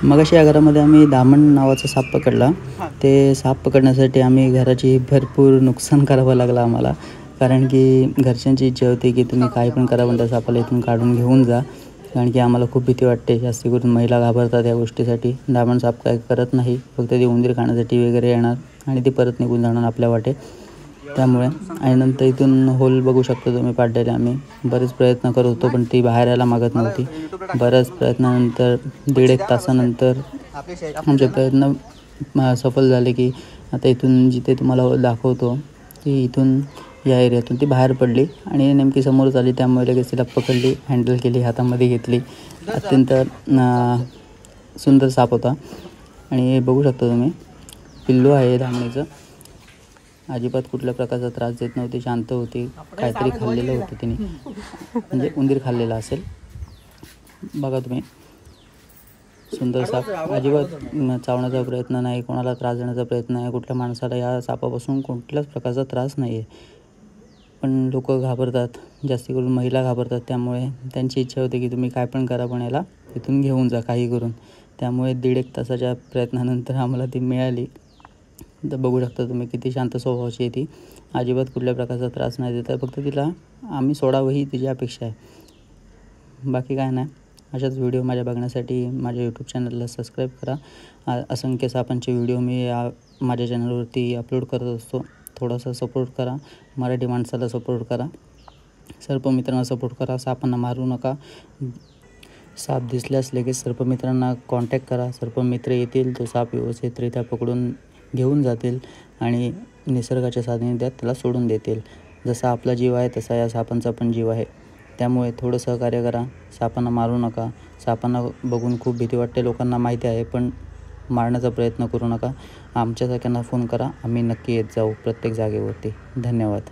मगाशी या घरामध्ये आम्ही दामण नावाचा साप पकडला. ते साप पकडण्यासाठी आम्ही घराची भरपूर नुकसान करावं लागलं आम्हाला, कारण की घरच्यांची इच्छा होती की तुम्ही काही पण करा पण त्या सापाला इथून काढून घेऊन जा, कारण की आम्हाला खूप भीती वाटते. जास्त करून महिला घाबरतात या गोष्टीसाठी. दामण साप काय करत नाही, फक्त ते उंदीर खाण्यासाठी वगैरे येणार आणि ते परत निघून जाणार आपल्या वाटे. त्यामुळे आणि नंतर इथून होल बघू शकतो तुम्ही पाडलेले. आम्ही बरेच प्रयत्न करत होतो पण ती बाहेर यायला मागत नव्हती. बऱ्याच प्रयत्नानंतर 1.5 तासानंतर आमचे प्रयत्न सफल झाले की आता इथून जिथे तुम्हाला दाखवतो की इथून या एरियातून ती बाहेर पडली आणि नेमकी समोरच आली. त्यामुळे लगेच तिला पकडली, हँडल केली, हातामध्ये घेतली. अत्यंत सुंदर साप होता आणि बघू शकता तुम्ही पिल्लू आहे दामणीचं. अजिबात कुठल्या प्रकारचा त्रास देत नव्हती, शांत होती. काहीतरी खाल्लेलं होतं तिने, म्हणजे उंदीर खाल्लेला असेल. बघा तुम्ही, सुंदर साप. अजिबात चावण्याचा प्रयत्न नाही, कोणाला त्रास देण्याचा प्रयत्न नाही. कुठल्या माणसाला या सापापासून कुठल्याच प्रकारचा त्रास नाही आहे. पण लोक घाबरतात, जास्त करून महिला घाबरतात. त्यामुळे त्यांची इच्छा होते की तुम्ही काय पण करा पण याला इथून घेऊन जा काही करून. त्यामुळे 1.5 तासाच्या प्रयत्नानंतर आम्हाला ती मिळाली. तर बघू शकता तुम्ही किती शांत स्वभावाची आहे ती. अजिबात कुठल्या प्रकारचा त्रास नाही देत आहे. फक्त तिला आम्ही सोडावं ही तिची अपेक्षा आहे, बाकी काय नाही. अशाच व्हिडिओ माझ्या बघण्यासाठी माझ्या यूट्यूब चॅनलला सबस्क्राईब करा. असंख्य सापांचे व्हिडिओ मी माझ्या चॅनलवरती अपलोड करत असतो. थोडासा सपोर्ट करा, मराठी माणसाला सपोर्ट करा, सर्पमित्रांना सपोर्ट करा. सापांना मारू नका. साप दिसल्यास लगेच सर्पमित्रांना कॉन्टॅक्ट करा. सर्पमित्र येतील, तो साप व्यवस्थितरित्या पकडून घेऊन जातील आणि निसर्गाच्या सानिध्यात त्याला सोडून देतील. जसा आपला जीव आहे तसा या सापांचा पण जीव आहे. त्यामुळे थोडं सहकार्य करा, सापांना मारू नका. सापांना बघून खूप भीती वाटते, लोकांना माहिती आहे, पण मारण्याचा प्रयत्न करू नका. आमच्यासारख्यांना फोन करा, आम्ही नक्की येत जाऊ प्रत्येक जागेवरती. धन्यवाद.